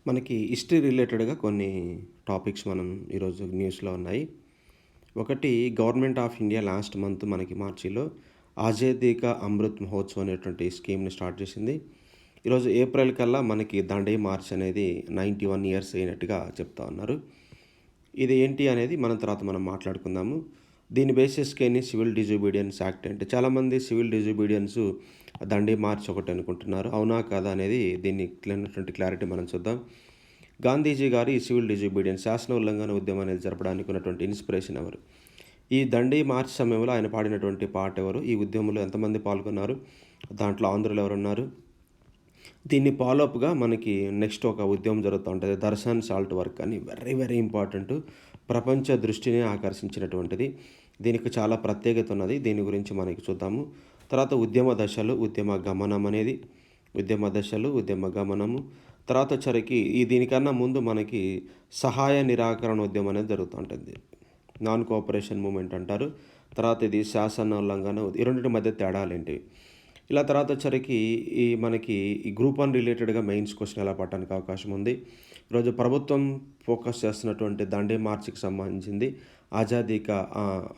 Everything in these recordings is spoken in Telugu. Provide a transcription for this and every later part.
మనకి హిస్టరీ రిలేటెడ్‌గా కొన్ని టాపిక్స్ మనం ఈరోజు న్యూస్‌లో ఉన్నాయి. ఒకటి government of India last month మనకి మార్చిలో ఆజాదీ కా అమృత్ మహోత్సవ్ అనేటువంటి స్కీమ్‌ని స్టార్ట్ చేసింది. ఈరోజు ఏప్రిల్ కల్లా మనకి దండే మార్చ్ అనేది 91 ఇయర్స్ అయినట్టుగా చెప్తా ఉన్నారు. ఇది ఏంటి అనేది మనం మాట్లాడుకుందాము. దీన్ని బేస్ చేసుకొని సివిల్ డిజోబీడియన్స్ యాక్ట్ అంటే చాలామంది సివిల్ డిజోబీడియన్స్ దండి మార్చ్ ఒకటి అనుకుంటున్నారు. అవునా? కాదా? అనేది దీన్ని క్లారిటీ మనం చూద్దాం. గాంధీజీ గారు ఈ సివిల్ డిజోబీడియన్స్ శాసన ఉల్లంఘన ఉద్యమం అనేది జరపడానికి ఉన్నటువంటి ఇన్స్పిరేషన్ ఎవరు? ఈ దండి మార్చ్ సమయంలో ఆయన పాడినటువంటి పాట ఎవరు? ఈ ఉద్యమంలో ఎంతమంది పాల్గొన్నారు? దాంట్లో ఆంధ్రులు ఎవరున్నారు? దీన్ని ఫాలో అప్‌గా మనకి నెక్స్ట్ ఒక ఉద్యమం జరుగుతా ఉంటది. దర్శన్ సాల్ట్ వర్క్ అని వెరీ, వెరీ ఇంపార్టెంట్. ప్రపంచ దృష్టిని ఆకర్షించినటువంటిది. దీనికి చాలా ప్రత్యేకత ఉన్నది. దీని గురించి మనకి చూద్దాము. తర్వాత ఉద్యమ దశలు, ఉద్యమ గమనం అనేది, ఉద్యమ దశలు, ఉద్యమ గమనము. తర్వాత వచ్చరికి దీనికన్నా ముందు మనకి సహాయ నిరాకరణ ఉద్యమం అనేది జరుగుతూ ఉంటుంది. నాన్ కోఆపరేషన్ మూవ్‌మెంట్ అంటారు. తర్వాత ఇది శాసన ఉల్లంఘన ఈ రెండిటి మధ్య తేడాలేంటి? ఇలా తర్వాత వచ్చరికి మనకి ఈ గ్రూప్ 1 రిలేటెడ్‌గా మెయిన్స్ క్వెషన్ ఎలా పడటానికి అవకాశం ఉంది. ఈరోజు ప్రభుత్వం ఫోకస్ చేస్తున్నటువంటి దండే మార్చ్‌కి సంబంధించింది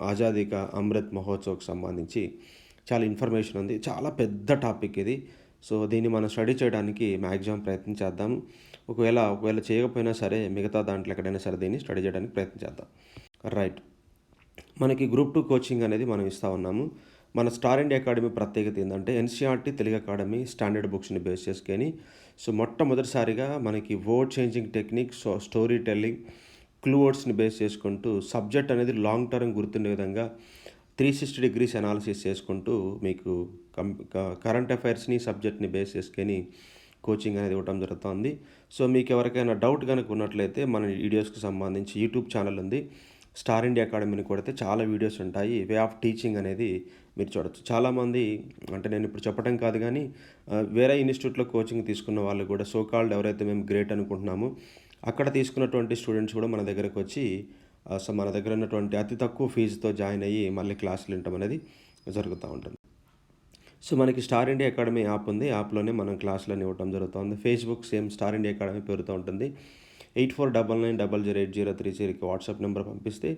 ఆజాదీ కా అమృత్ మహోత్సవ్‌కి సంబంధించి చాలా ఇన్ఫర్మేషన్ ఉంది. చాలా పెద్ద టాపిక్ ఇది. సో, దీన్ని మనం స్టడీ చేయడానికి మాక్సిమం ప్రయత్నం చేద్దాం. ఒకవేళ చేయకపోయినా సరే మిగతా దాంట్లో ఎక్కడైనా సరే దీన్ని స్టడీ చేయడానికి ప్రయత్నం చేద్దాం. రైట్. మనకి గ్రూప్ 2 కోచింగ్ అనేది మనం ఇస్తా ఉన్నాము. మన స్టార్ ఇండియా అకాడమీ ప్రత్యేకత ఏందంటే ఎన్‌సీఈఆర్‌టీ తెలుగు అకాడమీ స్టాండర్డ్ బుక్స్‌ని బేస్ చేసుకొని మొట్టమొదటిసారిగా మనకి word changing technique, story telling, clue వర్డ్స్‌ని బేస్ చేసుకుంటూ సబ్జెక్ట్ అనేది లాంగ్ టర్మ్ గుర్తుండే విధంగా 360 డిగ్రీస్ అనాలిసిస్ చేసుకుంటూ మీకు కరెంట్ అఫైర్స్‌ని, సబ్జెక్ట్‌ని బేస్ చేసుకొని కోచింగ్ అనేది ఇవ్వడం జరుగుతుంది. సో, మీకు ఎవరికైనా డౌట్ గనుక ఉన్నట్లయితే మన వీడియోస్‌కి సంబంధించి యూట్యూబ్ ఛానల్ ఉంది. స్టార్ ఇండియా అకాడమీని కొడితే చాలా వీడియోస్ ఉంటాయి. వే ఆఫ్ టీచింగ్ అనేది మీరు చూడొచ్చు. చాలామంది అంటే నేను ఇప్పుడు చెప్పడం కాదు గానీ వేరే ఇన్‌స్టిట్యూట్‌లో కోచింగ్ తీసుకున్న వాళ్ళు కూడా సో కాల్డ్ ఎవరైతే మేము గ్రేట్ అనుకుంటున్నామో అక్కడ తీసుకున్నటువంటి స్టూడెంట్స్ కూడా మన దగ్గరకొచ్చి సో, మన దగ్గర ఉన్నటువంటి అతి తక్కువ ఫీజుతో జాయిన్ అయ్యి మళ్ళీ క్లాసులు వినటం అనేది జరుగుతా ఉంటుంది. సో, మనకి స్టార్ ఇండియా అకాడమీ యాప్ ఉంది. యాప్‌లోనే మనం క్లాసులన్నీ ఇవ్వటం జరుగుతుంది. Facebook same star India academy పేరుతో ఉంటుంది. 8499003030కి వాట్సాప్ నెంబర్ పంపిస్తే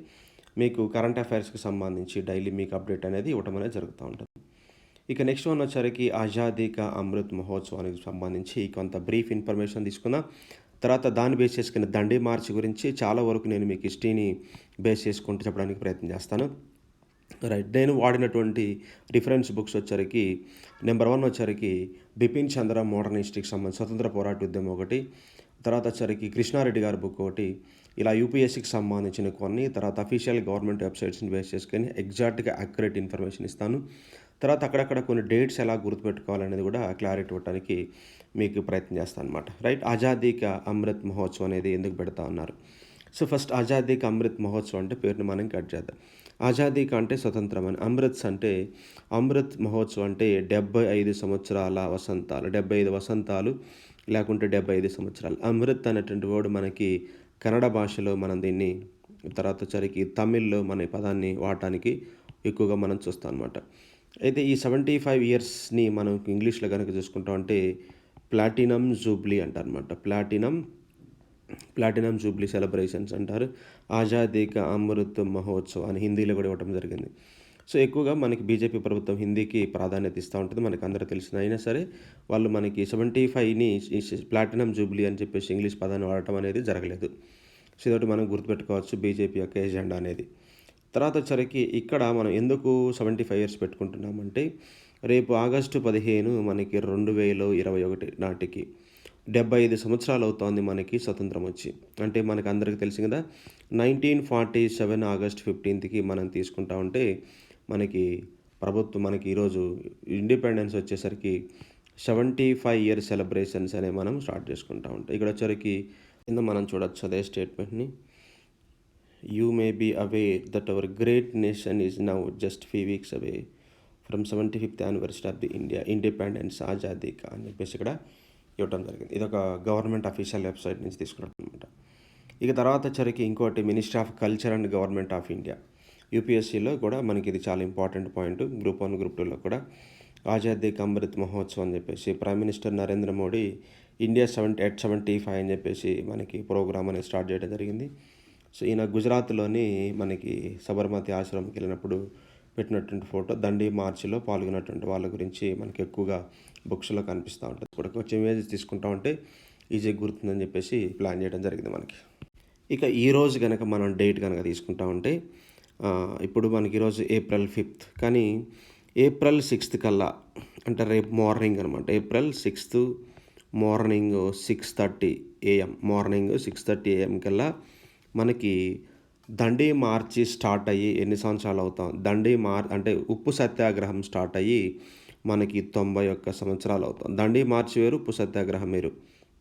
మీకు కరెంట్ అఫైర్స్‌కి సంబంధించి డైలీ మీకు అప్డేట్ అనేది ఇవ్వటం అనేది జరుగుతూ ఉంటుంది. ఇక నెక్స్ట్ వన్ వచ్చరికి ఆజాదీ కా అమృత్ మహోత్సవానికి సంబంధించి కొంత బ్రీఫ్ ఇన్ఫర్మేషన్ తీసుకుందాం. తర్వాత దాన్ని బేస్ చేసుకుని దండి మార్చ్ గురించి చాలా వరకు నేను మీకు హిస్టరీని బేస్ చేసుకుంటూ చెప్పడానికి ప్రయత్నం చేస్తాను. రైట్. నేను వాడినటువంటి రిఫరెన్స్ బుక్స్ వచ్చరికి నెంబర్ 1 వచ్చరికి బిపిన్ చంద్ర మోడర్న్ హిస్టరీకి సంబంధించి స్వతంత్ర పోరాట ఉద్యమం ఒకటి. తర్వాత వచ్చరికి కృష్ణారెడ్డి గారి బుక్ ఒకటి. ఇలా యూపీఎస్సీకి సంబంధించిన కొన్ని, తర్వాత అఫీషియల్ గవర్నమెంట్ వెబ్‌సైట్స్‌ని బేస్ చేసుకొని ఎగ్జాక్ట్‌గా యాక్యురేట్ ఇన్ఫర్మేషన్ ఇస్తాను. తర్వాత అక్కడక్కడ కొన్ని డేట్స్ ఎలా గుర్తుపెట్టుకోవాలనేది కూడా క్లారిటీ ఇవ్వడానికి మీకు ప్రయత్నం చేస్తాను అనమాట. రైట్. ఆజాదీ కా అమృత్ మహోత్సవ్ అనేది ఎందుకు పెడతా ఉన్నారు? సో, ఫస్ట్ ఆజాదీ కా అమృత్ మహోత్సవ్ అంటే పేరుని మనం కట్ చేద్దాం. ఆజాదీ కా అంటే స్వతంత్రం అని, అమృత్స్ అంటే అమృత్ మహోత్సవ్ అంటే 75 సంవత్సరాల వసంతాలు. 75 వసంతాలు లేకుంటే 75 సంవత్సరాలు. అమృత్ అనేటువంటి వర్డ్ మనకి కన్నడ భాషలో మనం దీన్ని తర్వాత వచ్చరికి తమిళ్‌లో మన ఈ పదాన్ని వాడటానికి ఎక్కువగా మనం చూస్తాం అనమాట. అయితే ఈ 75 ఇయర్స్‌ని మనం ఇంగ్లీష్‌లో గనుక చూసుకుంటామంటే ప్లాటినం జూబ్లీ అంటారనమాట. ప్లాటినం జూబ్లీ సెలబ్రేషన్స్ అంటారు. ఆజాదీ కా అమృత్ మహోత్సవ్ అని హిందీలో కూడా ఇవ్వటం జరిగింది. సో, ఎక్కువగా మనకి బీజేపీ ప్రభుత్వం హిందీకి ప్రాధాన్యత ఇస్తా ఉంటుంది. మనకందరికి తెలిసింది. అయినా సరే వాళ్ళు మనకి 75ని ప్లాటినం జూబ్లీ అని చెప్పేసి ఇంగ్లీష్ పదాన్ని వాడటం అనేది జరగలేదు. సో, ఇదొకటి మనం గుర్తుపెట్టుకోవచ్చు బీజేపీ యొక్క ఎజెండా అనేది. తర్వాత వచ్చరికి ఇక్కడ మనం ఎందుకు 75 ఇయర్స్ పెట్టుకుంటున్నామంటే రేపు ఆగస్టు 15 మనకి 2021 నాటికి 75 సంవత్సరాలు అవుతోంది మనకి స్వతంత్రం వచ్చి. అంటే మనకు అందరికీ తెలిసింది కదా! 1947 ఆగస్ట్ 15కి మనం తీసుకుంటా ఉంటే మనకి ప్రభుత్వం మనకి ఈరోజు ఇండిపెండెన్స్ వచ్చేసరికి 75 ఇయర్ సెలబ్రేషన్స్ అనేవి మనం స్టార్ట్ చేసుకుంటా ఉంటాం. ఇక్కడ వచ్చరికి కింద మనం చూడొచ్చు అదే స్టేట్మెంట్‌ని. You may be aware that our great nation is now just few weeks away from 75th anniversary of the India independence Azadi Ka అని చెప్పేసి ఇక్కడ ఇవ్వటం జరిగింది. ఇదొక గవర్నమెంట్ అఫీషియల్ వెబ్‌సైట్ నుంచి తీసుకున్నది అనమాట. ఇక తర్వాత వచ్చరికి ఇంకోటి ministry of culture and government of India. యూపీఎస్సీలో కూడా మనకి ఇది చాలా ఇంపార్టెంట్ పాయింట్. గ్రూప్ 1, గ్రూప్ 2లో కూడా ఆజాదీ కా అమృత్ మహోత్సవ్ అని చెప్పేసి prime minister Narendra Modi India 75 అని చెప్పేసి మనకి ప్రోగ్రామ్ అనేది స్టార్ట్ చేయడం జరిగింది. సో, ఈయన గుజరాత్‌లోని మనకి సబర్మతి ఆశ్రమంకి వెళ్ళినప్పుడు పెట్టినటువంటి ఫోటో. దండి మార్చ్‌లో పాల్గొన్నటువంటి వాళ్ళ గురించి మనకి ఎక్కువగా బుక్స్‌లో కనిపిస్తూ ఉంటుంది. ఇప్పుడు కొంచెం ఇమేజెస్ తీసుకుంటా ఉంటే ఈజీగా గుర్తుందని చెప్పేసి ప్లాన్ చేయడం జరిగింది మనకి. ఇక ఈరోజు గనక మనం డేట్ గనక తీసుకుంటా ఉంటే ఇప్పుడు మనకి ఈరోజు ఏప్రిల్ 5 కానీ ఏప్రిల్ 6 కల్లా అంటే రేపు మార్నింగ్ అనమాట. April 6 morning 6:30 AM morning 6:30 AM కల్లా మనకి దండి మార్చి స్టార్ట్ అయ్యి ఎన్ని సంవత్సరాలు అవుతాం? అంటే ఉప్పు సత్యాగ్రహం స్టార్ట్ అయ్యి మనకి 91 సంవత్సరాలు అవుతాం. దండి మార్చి వేరు, ఉప్పు సత్యాగ్రహం వేరు.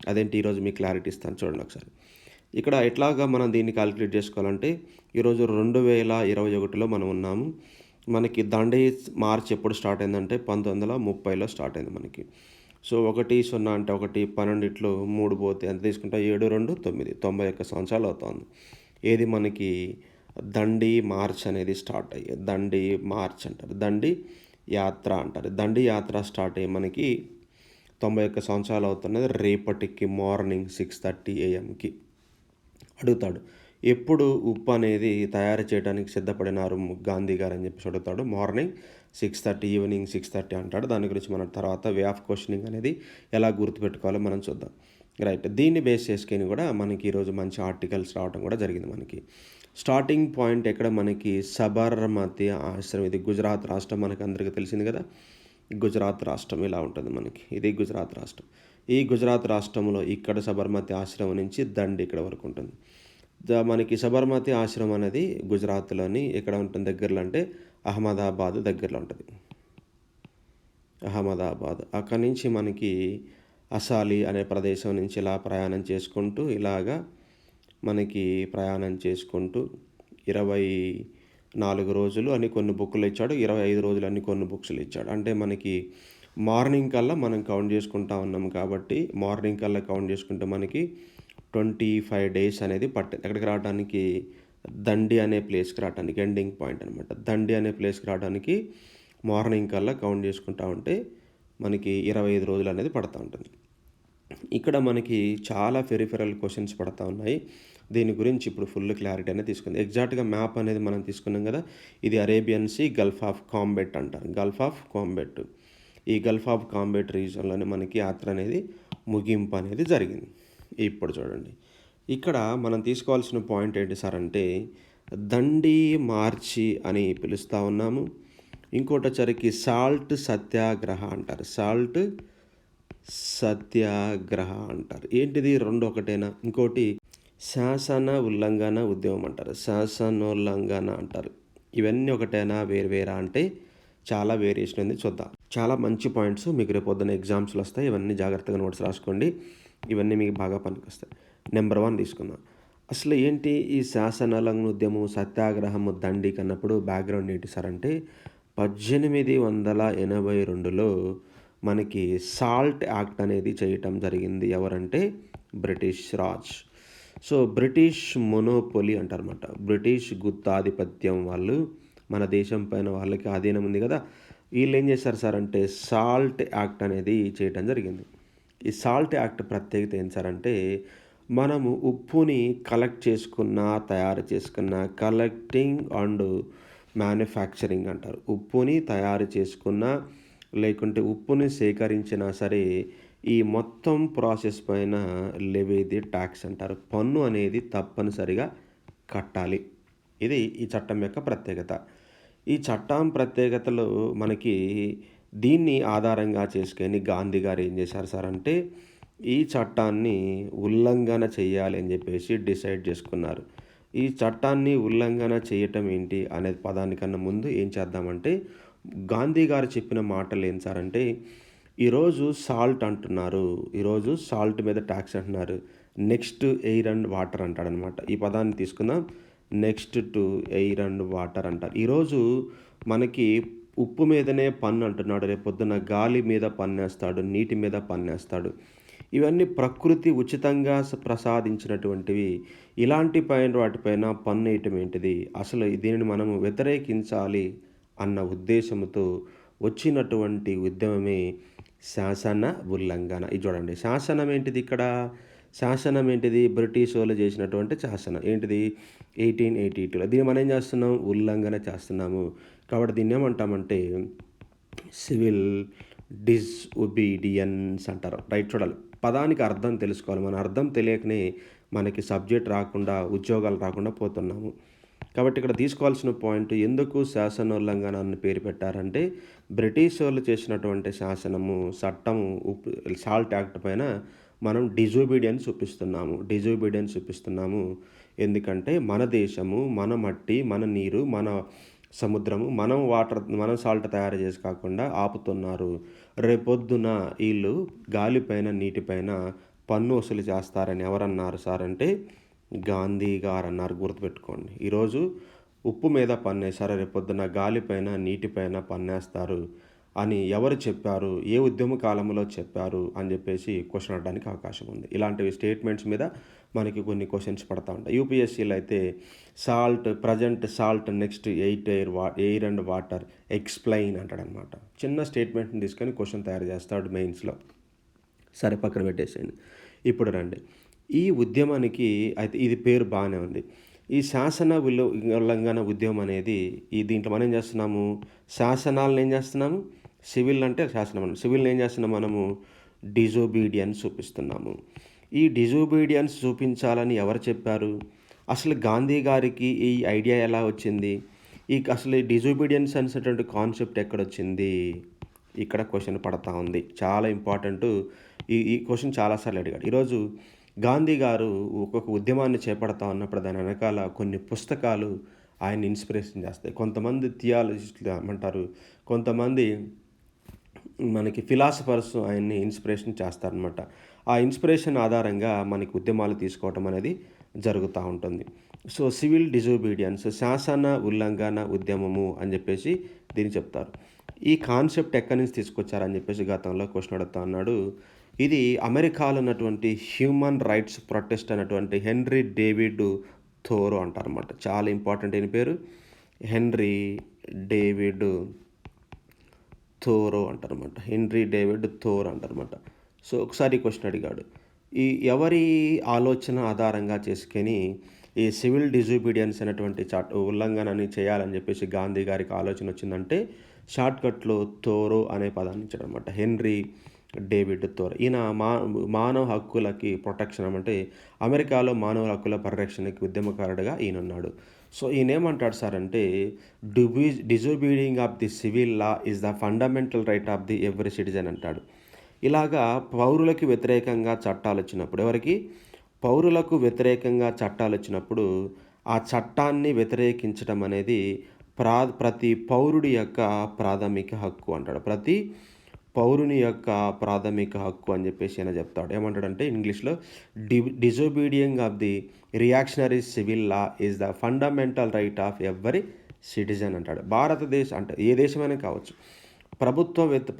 అదేంటి ఈరోజు మీకు క్లారిటీ ఇస్తాను చూడండి ఒకసారి. ఇక్కడ ఎట్లాగా మనం దీన్ని కాలిక్యులేట్ చేసుకోవాలంటే ఈరోజు 2021లో మనం ఉన్నాము. మనకి దండి మార్చ్ ఎప్పుడు స్టార్ట్ అయిందంటే 1930లో స్టార్ట్ అయింది మనకి. సో 1, 0 అంటే 1, 12 3 పోతే ఎంత తీసుకుంటే 7, 2, 9 91 సంవత్సరాలు అవుతుంది. ఏది మనకి దండి మార్చ్ అనేది స్టార్ట్ అయ్యి దండి మార్చ్ అంటారు. దండి యాత్ర అంటారు. దండి యాత్ర స్టార్ట్ అయ్యి మనకి 91 సంవత్సరాలు అవుతున్నది. రేపటికి మార్నింగ్ 6:30 AMకి అడుగుతాడు. ఎప్పుడు ఉప్పు అనేది తయారు చేయడానికి సిద్ధపడినారు గాంధీ గారు అని చెప్పేసి అడుగుతాడు. మార్నింగ్ 6:30 ఈవినింగ్ 6:30 అంటాడు. దాని గురించి మనం తర్వాత వే ఆఫ్ క్వశ్చనింగ్ అనేది ఎలా గుర్తుపెట్టుకోవాలో మనం చూద్దాం. రైట్. దీన్ని బేస్ చేసుకొని కూడా మనకి ఈరోజు మంచి ఆర్టికల్స్ రావడం కూడా జరిగింది మనకి. స్టార్టింగ్ పాయింట్ ఎక్కడ మనకి సబర్మతి ఆశ్రమం. ఇది గుజరాత్ రాష్ట్రం మనకు అందరికీ తెలిసింది కదా. గుజరాత్ రాష్ట్రం ఇలా ఉంటుంది మనకి. ఇది గుజరాత్ రాష్ట్రం. ఈ గుజరాత్ రాష్ట్రంలో ఇక్కడ సబర్మతి ఆశ్రమం నుంచి దండి ఇక్కడ వరకు ఉంటుంది. మనకి సబర్మతి ఆశ్రమం అనేది గుజరాత్‌లోని ఎక్కడ ఉంటుంది దగ్గరలో అంటే అహ్మదాబాద్ దగ్గరలో ఉంటుంది. అహ్మదాబాద్. అక్కడి నుంచి మనకి అసాలి అనే ప్రదేశం నుంచి ఇలా ప్రయాణం చేసుకుంటూ ఇలాగా మనకి ప్రయాణం చేసుకుంటూ 24 రోజులు అని కొన్ని బుక్‌లు ఇచ్చాడు. 25 రోజులు అని కొన్ని బుక్స్‌లు ఇచ్చాడు. అంటే మనకి మార్నింగ్ కల్లా మనం కౌంట్ చేసుకుంటా ఉన్నాం కాబట్టి మార్నింగ్ కల్లా కౌంట్ చేసుకుంటే మనకి 25 డేస్ అనేది పట్టింది. ఎక్కడికి రావడానికి దండి అనే ప్లేస్‌కి రావడానికి ఎండింగ్ పాయింట్ అనమాట. దండి అనే ప్లేస్‌కి రావడానికి మార్నింగ్ కల్లా కౌంట్ చేసుకుంటా ఉంటే మనకి 25 రోజులు అనేది పడతా ఉంటుంది. ఇక్కడ మనకి చాలా పెరిఫెరల్ క్వెషన్స్ పడతా ఉన్నాయి. దీని గురించి ఇప్పుడు ఫుల్ క్లారిటీ అనేది తీసుకుంది. ఎగ్జాక్ట్‌గా మ్యాప్ అనేది మనం తీసుకున్నాం కదా. ఇది Arabian sea, gulf of Khambhat అంటారు. Gulf of Khambhat. ఈ గల్ఫ్ ఆఫ్ కాంబెట్ రీజియన్‌లోనే మనకి యాత్ర అనేది ముగింపు అనేది జరిగింది. ఇప్పుడు చూడండి. ఇక్కడ మనం తీసుకోవాల్సిన పాయింట్ ఏంటి సార్ అంటే దండి మార్చి అని పిలుస్తూ ఉన్నాము. ఇంకోటొచ్చరికి సాల్ట్ సత్యాగ్రహ అంటారు. సాల్ట్ సత్యాగ్రహ అంటారు. ఏంటిది 2 ఒకటేనా? ఇంకోటి శాసన ఉల్లంఘన ఉద్యమం అంటారు. శాసనోల్లంఘన అంటారు. ఇవన్నీ ఒకటేనా వేరువేరా అంటే చాలా వేరియేషన్ ఉంది చూద్దాం. చాలా మంచి పాయింట్స్ మీకు రేపు పొద్దున్న ఎగ్జామ్స్‌లో వస్తాయి. ఇవన్నీ జాగ్రత్తగా నోట్స్ రాసుకోండి. ఇవన్నీ మీకు బాగా పనికొస్తాయి. నెంబర్ 1 తీసుకుందాం. అసలు ఏంటి ఈ శాసనోల్లంఘన ఉద్యమం, సత్యాగ్రహము, దండి కన్నప్పుడు బ్యాక్‌గ్రౌండ్ ఏంటి సార్ అంటే 1882లో మనకి సాల్ట్ యాక్ట్ అనేది చేయటం జరిగింది. ఎవరంటే British Raj. So British monopoly అంటారన్నమాట. బ్రిటిష్ గుత్తాధిపత్యం వాళ్ళు మన దేశం పైన వాళ్ళకి ఆధీనం ఉంది కదా. వీళ్ళు ఏం చేశారు సార్ అంటే సాల్ట్ యాక్ట్ అనేది చేయటం జరిగింది. ఈ సాల్ట్ యాక్ట్ ప్రత్యేకత ఏంటి సార్ అంటే మనము ఉప్పుని కలెక్ట్ చేసుకున్న, తయారు చేసుకున్న కలెక్టింగ్ అండ్ మ్యానుఫ్యాక్చరింగ్ అంటారు. ఉప్పుని తయారు చేసుకున్న లేకుంటే ఉప్పుని సేకరించినా సరే ఈ మొత్తం ప్రాసెస్ పైన లెవీది ట్యాక్స్ అంటారు. పన్ను అనేది తప్పనిసరిగా కట్టాలి. ఇది ఈ చట్టం యొక్క ప్రత్యేకత. ఈ చట్టం ప్రత్యేకతలో మనకి దీన్ని ఆధారంగా చేసుకొని గాంధీ గారు ఏం చేశారు సార్ అంటే ఈ చట్టాన్ని ఉల్లంఘన చేయాలి అని చెప్పేసి డిసైడ్ చేసుకున్నారు. ఈ చట్టాన్ని ఉల్లంఘన చేయటం ఏంటి అనే పదానికన్నా ముందు ఏం చేద్దామంటే గాంధీ గారు చెప్పిన మాటలు ఏం సార్ అంటే ఈరోజు సాల్ట్ అంటున్నారు. ఈరోజు సాల్ట్ మీద ట్యాక్స్ అంటున్నారు. నెక్స్ట్ ఎయిర్ అండ్ వాటర్ అంటాడనమాట. ఈ పదాన్ని తీసుకుందాం. Next to air and water అంటారు. ఈరోజు మనకి ఉప్పు మీదనే పన్ను అంటున్నాడు. రేపు పొద్దున్న గాలి మీద పన్నేస్తాడు, నీటి మీద పన్నేస్తాడు. ఇవన్నీ ప్రకృతి ఉచితంగా ప్రసాదించినటువంటివి. ఇలాంటి వాటిపైన పన్ను వేయటం ఏంటిది? అసలు దీనిని మనము వ్యతిరేకించాలి అన్న ఉద్దేశంతో వచ్చినటువంటి ఉద్యమమే శాసన ఉల్లంఘన. ఇది చూడండి. శాసనం ఏంటిది ఇక్కడ? శాసనం ఏంటిది? బ్రిటిష్ వాళ్ళు చేసినటువంటి శాసనం. ఏంటిది? 1882లో. దీన్ని మనం ఏం చేస్తున్నాం? ఉల్లంఘన చేస్తున్నాము. కాబట్టి దీన్నేమంటామంటే సివిల్ డిసొబీడియన్స్ అంటారు. రైట్, చూడాలి. పదానికి అర్థం తెలుసుకోవాలి. మన అర్థం తెలియకనే మనకి సబ్జెక్ట్ రాకుండా, ఉద్యోగాలు రాకుండా పోతున్నాము. కాబట్టి ఇక్కడ తీసుకోవాల్సిన పాయింట్, ఎందుకు శాసనోల్లంఘన అని పేరు పెట్టారంటే బ్రిటిష్ వాళ్ళు చేసినటువంటి శాసనము, చట్టము, సాల్ట్ యాక్ట్ పైన మనం డిజోబీడియన్స్ చూపిస్తున్నాము. ఎందుకంటే మన దేశము, మన మట్టి, మన నీరు, మన సముద్రము, మనం సాల్ట్ తయారు చేసి కాకుండా ఆపుతున్నారు. రేపొద్దున వీళ్ళు గాలిపైన, నీటిపైన పన్ను వసూలు చేస్తారని ఎవరన్నారు సార్ అంటే గాంధీ గారు అన్నారు. గుర్తుపెట్టుకోండి. ఈరోజు ఉప్పు మీద పన్నేశారు, రేపొద్దున గాలిపైన, నీటిపైన పన్నేస్తారు అని ఎవరు చెప్పారు, ఏ ఉద్యమ కాలంలో చెప్పారు అని చెప్పేసి క్వశ్చన్ అడడానికి అవకాశం ఉంది. ఇలాంటివి స్టేట్మెంట్స్ మీద మనకి కొన్ని క్వశ్చన్స్ పడతా ఉంటాయి. యూపీఎస్సీలో అయితే present salt next air and water explain అంటాడనమాట. చిన్న స్టేట్మెంట్ని తీసుకొని క్వశ్చన్ తయారు చేస్తాడు మెయిన్స్లో. సరే, పక్కన పెట్టేసేయండి. ఇప్పుడు రండి, ఈ ఉద్యమానికి అయితే ఇది పేరు బాగానే ఉంది. ఈ శాసన ఉల్లంఘన ఉద్యమం అనేది దీంట్లో మనం ఏం చేస్తున్నాము? శాసనాలను ఏం చేస్తున్నాము? సివిల్ అంటే శాసనం, సివిల్ని ఏం చేస్తున్నాం మనము? డిజోబీడియన్స్ చూపిస్తున్నాము. ఈ డిజోబీడియన్స్ చూపించాలని ఎవరు చెప్పారు? అసలు గాంధీ గారికి ఈ ఐడియా ఎలా వచ్చింది? అసలు ఈ డిజోబీడియన్స్ అనేటువంటి కాన్సెప్ట్ ఎక్కడొచ్చింది? ఇక్కడ క్వశ్చన్ పడతా ఉంది. చాలా ఇంపార్టెంట్. ఈ క్వశ్చన్ చాలాసార్లు అడిగాడు. ఈరోజు గాంధీ గారు ఒక్కొక్క ఉద్యమాన్ని చేపడతా ఉన్నప్పుడు దాని వెనకాల కొన్ని పుస్తకాలు ఆయన ఇన్స్పిరేషన్ చేస్తాయి. కొంతమంది థియాలజిస్టులు ఏమంటారు, కొంతమంది మనకి ఫిలాసఫర్స్ ఆయన్ని ఇన్స్పిరేషన్ చేస్తారనమాట. ఆ ఇన్స్పిరేషన్ ఆధారంగా మనకి ఉద్యమాలు తీసుకోవటం అనేది జరుగుతూ ఉంటుంది. సో సివిల్ డిజోబీడియన్స్, శాసన ఉల్లంఘన ఉద్యమము అని చెప్పేసి దీన్ని చెప్తారు. ఈ కాన్సెప్ట్ ఎక్కడి నుంచి తీసుకొచ్చారని చెప్పేసి గతంలో క్వశ్చన్ అడుగుతా ఉన్నాడు. ఇది అమెరికాలో ఉన్నటువంటి హ్యూమన్ రైట్స్ ప్రొటెస్ట్ అన్నటువంటి హెన్రీ డేవిడ్ థోరో అంటారన్నమాట. చాలా ఇంపార్టెంట్ అయిన పేరు, హెన్రీ డేవిడ్ థోరో అంటారన్నమాట. హెన్రీ డేవిడ్ థోర్ అంటారన్నమాట. సో ఒకసారి క్వశ్చన్ అడిగాడు, ఈ ఎవరి ఆలోచన ఆధారంగా చేసుకొని ఈ సివిల్ డిజోబీడియన్స్ అనేటువంటి ఉల్లంఘనని చేయాలని చెప్పేసి గాంధీ గారికి ఆలోచన వచ్చిందంటే షార్ట్కట్లో థోరో అనే పదాన్ని ఇచ్చాడనమాట. Henry David Thoreau. ఈయన మానవ హక్కులకి ప్రొటెక్షన్ అంటే అమెరికాలో మానవ హక్కుల పరిరక్షణకి ఉద్యమకారుడిగా ఈయన ఉన్నాడు. సో ఈయన ఏమంటాడు సార్ అంటే disobeying of the civil law is the fundamental right of the every citizen అంటాడు. ఇలాగా పౌరులకు వ్యతిరేకంగా చట్టాలు వచ్చినప్పుడు, ఎవరికి? పౌరులకు వ్యతిరేకంగా చట్టాలు వచ్చినప్పుడు ఆ చట్టాన్ని వ్యతిరేకించడం అనేది ప్రతి పౌరుడి యొక్క ప్రాథమిక హక్కు అంటాడు. ప్రతి పౌరుని యొక్క ప్రాథమిక హక్కు అని చెప్పేసి ఆయన చెప్తాడు. ఏమంటాడంటే ఇంగ్లీష్లో disobeying of the reactionary civil law is the fundamental right of every citizen అంటాడు. భారతదేశం అంటే ఏ దేశమైనా కావచ్చు,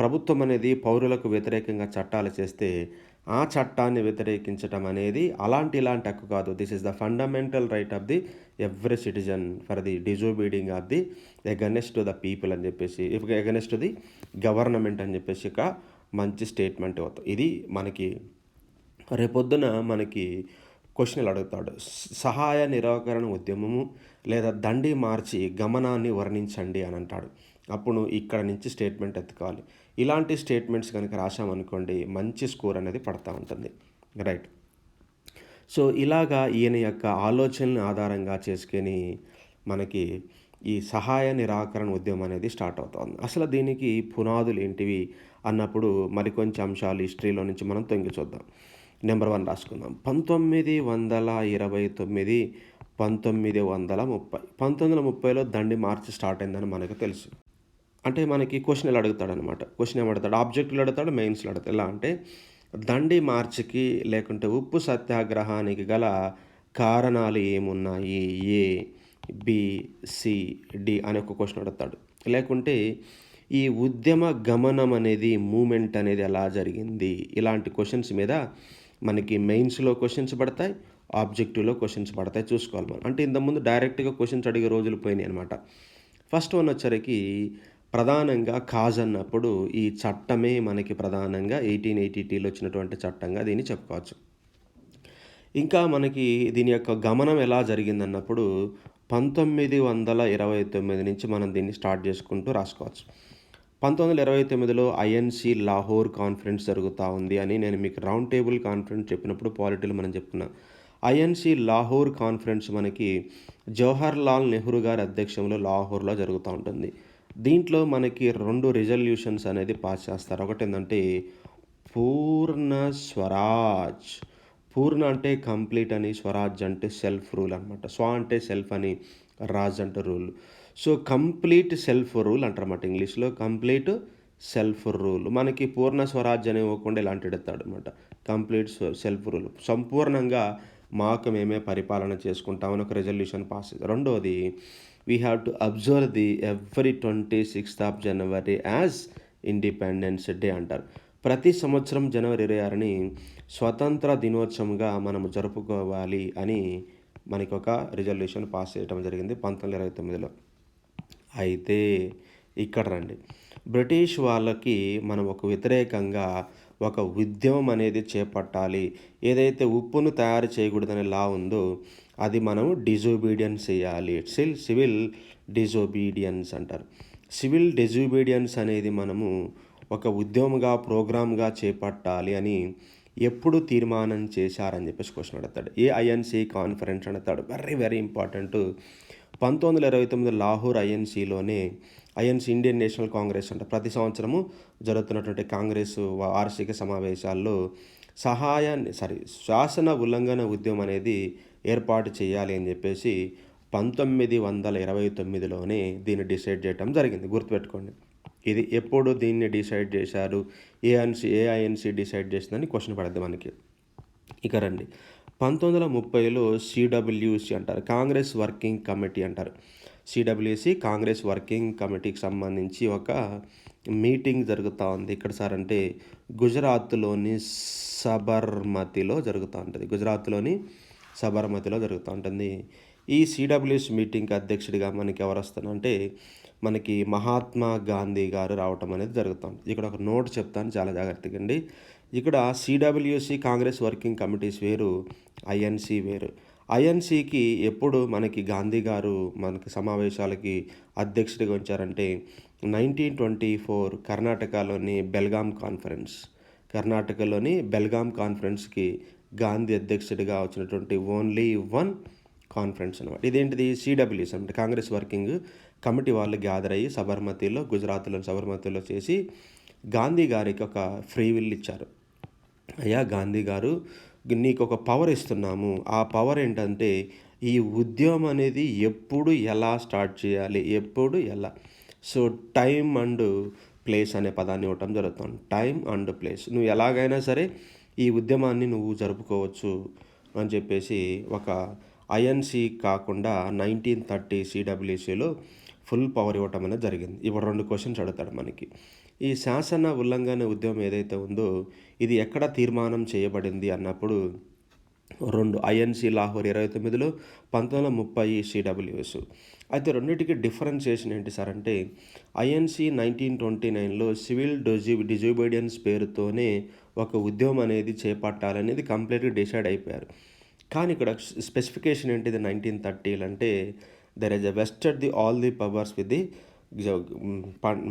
ప్రభుత్వం అనేది పౌరులకు వ్యతిరేకంగా చట్టాలు చేస్తే ఆ చట్టాన్ని వ్యతిరేకించడం అనేది ఇలాంటి హక్కు కాదు. This is the fundamental right of the every citizen for the disobeying of the against to the people అని చెప్పేసి, ఎగనెస్ట్ టు ది గవర్నమెంట్ అని చెప్పేసి ఒక మంచి స్టేట్మెంట్ అవుతుంది. ఇది మనకి రేపొద్దున మనకి క్వశ్చన్లు అడుగుతాడు. సహాయ నిరాకరణ ఉద్యమము లేదా దండి మార్చి గమనాన్ని వర్ణించండి అని అంటాడు. అప్పుడు ఇక్కడ నుంచి స్టేట్మెంట్ ఎత్తుకోవాలి. ఇలాంటి స్టేట్మెంట్స్ కనుక రాసామనుకోండి మంచి స్కోర్ అనేది పడతా ఉంటుంది. రైట్. సో ఇలాగా ఈయన యొక్క ఆలోచనలను ఆధారంగా చేసుకొని మనకి ఈ సహాయ నిరాకరణ ఉద్యమం అనేది స్టార్ట్ అవుతుంది. అసలు దీనికి పునాదులు ఏంటివి అన్నప్పుడు మరికొంచెం అంశాలు హిస్టరీలో నుంచి మనం తొంగి చూద్దాం. నెంబర్ 1 రాసుకుందాం. 1929, 1930. 1930లో దండి మార్చ్ స్టార్ట్ అయిందని మనకు తెలుసు. అంటే మనకి క్వశ్చన్ ఎలా అడుగుతాడనమాట. క్వశ్చన్ ఏమడుగుతాడు? ఆబ్జెక్టులు అడుగుతాడు, మెయిన్స్లో అడుగుతాడు. ఎలా అంటే దండి మార్చికి లేకుంటే ఉప్పు సత్యాగ్రహానికి గల కారణాలు ఏమున్నాయి? ఏ, బి, సి, డి అని ఒక క్వశ్చన్ అడుగుతాడు. లేకుంటే ఈ ఉద్యమ గమనం అనేది, మూమెంట్ అనేది ఎలా జరిగింది? ఇలాంటి క్వశ్చన్స్ మీద మనకి మెయిన్స్లో క్వశ్చన్స్ పడతాయి, ఆబ్జెక్టివ్లో క్వశ్చన్స్ పడతాయి. చూసుకోవాలి మనం. అంటే ఇంతకుముందు డైరెక్ట్గా క్వశ్చన్స్ అడిగే రోజులు పోయినాయి అనమాట. ఫస్ట్ వన్ వచ్చరికి ప్రధానంగా ఖాజ్ అన్నప్పుడు ఈ చట్టమే మనకి ప్రధానంగా 1882లో వచ్చినటువంటి చట్టంగా దీన్ని చెప్పుకోవచ్చు. ఇంకా మనకి దీని యొక్క గమనం ఎలా జరిగిందన్నప్పుడు 1929 నుంచి మనం దీన్ని స్టార్ట్ చేసుకుంటూ రాసుకోవచ్చు. 1929లో ఐఎన్‌సి లాహోర్ కాన్ఫరెన్స్ జరుగుతా ఉంది అని నేను మీకు రౌండ్ టేబుల్ కాన్ఫరెన్స్ చెప్పినప్పుడు పాలిటీలో మనం చెప్పుకున్నాం. ఐఎన్‌సి లాహోర్ కాన్ఫరెన్స్ మనకి జవహర్‌లాల్ నెహ్రూ గారి అధ్యక్షంలో లాహోర్‌లో జరుగుతా ఉంటుంది. దీంట్లో మనకి 2 రిజల్యూషన్స్ అనేది పాస్ చేస్తారు. ఒకటేందంటే పూర్ణ స్వరాజ్. పూర్ణ అంటే కంప్లీట్ అని, స్వరాజ్ అంటే సెల్ఫ్ రూల్ అనమాట. అంటే సెల్ఫ్ అని, రాజ్ అంటే rule. So, complete self rule అంటారన్నమాట ఇంగ్లీష్‌లో. Complete self rule. మనకి పూర్ణ స్వరాజ్ అని ఇవ్వకుండా ఇలాంటిది ఎడతాడనమాట. Complete self rule. సంపూర్ణంగా మాకు మేమే పరిపాలన చేసుకుంటామని ఒక రిజల్యూషన్ పాస్. రెండోది we have to observe the every 26th of January as independence day అంటారు. ప్రతి సంవత్సరం జనవరి 26ని స్వతంత్ర దినోత్సవంగా మనము జరుపుకోవాలి అని మనకొక రిజల్యూషన్ పాస్ చేయడం జరిగింది 1929లో. అయితే ఇక్కడ రండి. బ్రిటిష్ వాళ్ళకి మనం ఒక వ్యతిరేకంగా ఒక ఉద్యమం అనేది చేపట్టాలి. ఏదైతే ఉప్పును తయారు చేయకూడదనే లా ఉందో అది మనం డిజోబీడియన్స్ చేయాలి. సివిల్ డిజోబీడియన్స్ అంటారు. సివిల్ డిజోబీడియన్స్ అనేది మనము ఒక ఉద్యమంగా, ప్రోగ్రామ్‌గా చేపట్టాలి అని ఎప్పుడు తీర్మానం చేశారని చెప్పేసి క్వెషన్ అడుగుతాడు. ఏ ఐఎన్‌సి కాన్ఫరెన్స్ అడుగుతాడు. Very very important. 1929 Lahore INC Indian national Congress అంట. ప్రతి సంవత్సరము జరుగుతున్నటువంటి కాంగ్రెసు వార్షిక సమావేశాల్లో శాసన ఉల్లంఘన ఉద్యమం అనేది ఏర్పాటు చేయాలి అని చెప్పేసి 1929లోనే దీన్ని డిసైడ్ చేయటం జరిగింది. గుర్తుపెట్టుకోండి. ఇది ఎప్పుడు దీన్ని డిసైడ్ చేశారు? ఏ ఐఎన్‌సి డిసైడ్ చేసిందని క్వెషన్ పడద్ది మనకి. ఇక రండి. 1930లో సీడబ్ల్యూసీ అంటారు. కాంగ్రెస్ వర్కింగ్ కమిటీ అంటారు. సీడబ్ల్యూసీ కాంగ్రెస్ వర్కింగ్ కమిటీకి సంబంధించి ఒక మీటింగ్ జరుగుతూ ఉంది. ఎక్కడ సార్ అంటే గుజరాత్‌లోని సబర్మతిలో జరుగుతూ ఉంటుంది. సబర్మతిలో జరుగుతూ ఉంటుంది. ఈ సీడబ్ల్యూసీ మీటింగ్‌కి అధ్యక్షుడిగా మనకి ఎవరు వస్తారంటే మనకి మహాత్మా గాంధీ గారు రావటం అనేది జరుగుతుంది. ఇక్కడ ఒక నోట్ చెప్తాను, చాలా జాగ్రత్తగా అండి. ఇక్కడ సీడబ్ల్యూసీ కాంగ్రెస్ వర్కింగ్ కమిటీస్ వేరు, ఐఎన్‌సి వేరు. ఐఎన్‌సికి ఎప్పుడు మనకి గాంధీ గారు మనకి సమావేశాలకి అధ్యక్షుడిగా ఉంచారంటే 1924 కర్ణాటకలోని బెల్గాం కాన్ఫరెన్స్‌కి గాంధీ అధ్యక్షుడిగా వచ్చినటువంటి ఓన్లీ వన్ కాన్ఫరెన్స్ అనమాట. ఇదేంటిది సీడబ్ల్యూసీ అంటే కాంగ్రెస్ వర్కింగ్ కమిటీ వాళ్ళు గ్యాదర్ అయ్యి గుజరాత్‌లోని సబర్మతిలో చేసి గాంధీ గారికి ఒక ఫ్రీ విల్ ఇచ్చారు. అయ్యా గాంధీ గారు, నీకు ఒక పవర్ ఇస్తున్నాము. ఆ పవర్ ఏంటంటే ఈ ఉద్యమం అనేది ఎప్పుడు ఎలా స్టార్ట్ చేయాలి, ఎప్పుడు ఎలా. సో, టైమ్ అండ్ ప్లేస్ అనే పదాన్ని ఇవ్వటం జరుగుతుంది. Time and place. నువ్వు ఎలాగైనా సరే ఈ ఉద్యమాన్ని నువ్వు జరుపుకోవచ్చు అని చెప్పేసి ఒక ఐఎన్‌సి కాకుండా 1930 సీడబ్ల్యూసీలో ఫుల్ పవర్ ఇవ్వటం అనేది జరిగింది. ఇప్పుడు 2 క్వెషన్స్ అడుగుతాడు మనకి. ఈ శాసన ఉల్లంఘన ఉద్యమం ఏదైతే ఉందో ఇది ఎక్కడ తీర్మానం చేయబడింది అన్నప్పుడు 2 ఐఎన్‌సి లాహోర్ 29లో, 1930 సీడబ్ల్యూఎస్. అయితే రెండిటికి డిఫరెన్షియేషన్ ఏంటి సార్ అంటే ఐఎన్‌సి 1929లో సివిల్ డిజోబీడియన్స్ పేరుతోనే ఒక ఉద్యమం అనేది చేపట్టాలనేది కంప్లీట్‌గా డిసైడ్ అయిపోయారు. కానీ ఇక్కడ స్పెసిఫికేషన్ ఏంటిది 1930 అంటే there is vested all the powers with the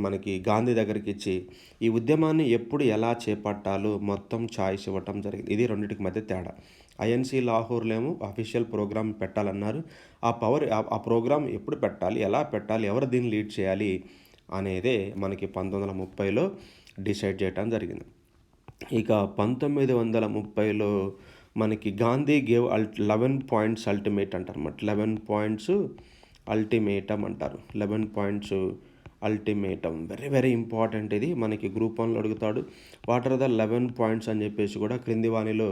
మనకి గాంధీ దగ్గరికి ఇచ్చి ఈ ఉద్యమాన్ని ఎప్పుడు ఎలా చేపట్టాలో మొత్తం చాయిస్ ఇవ్వటం జరిగింది. ఇది రెండిటికి మధ్య తేడా. ఐఎన్‌సి లాహోర్‌లో ఏమో అఫీషియల్ ప్రోగ్రామ్ పెట్టాలన్నారు. ఆ ప్రోగ్రామ్ ఎప్పుడు పెట్టాలి, ఎలా పెట్టాలి, ఎవరు దీన్ని లీడ్ చేయాలి అనేదే మనకి 1930లో డిసైడ్ చేయటం జరిగింది. ఇక 1930లో మనకి గాంధీ గేవ్ 11 పాయింట్స్ అల్టిమేట్ అంటారన్నమాట. 11 పాయింట్స్ అల్టిమేటమ్ అంటారు. 11 points ultimatum very very important. ఇది మనకి గ్రూప్ 1లో అడుగుతాడు. వాట్ ఆర్ ద 11 పాయింట్స్ అని చెప్పేసి కూడా క్రింది వాణిలో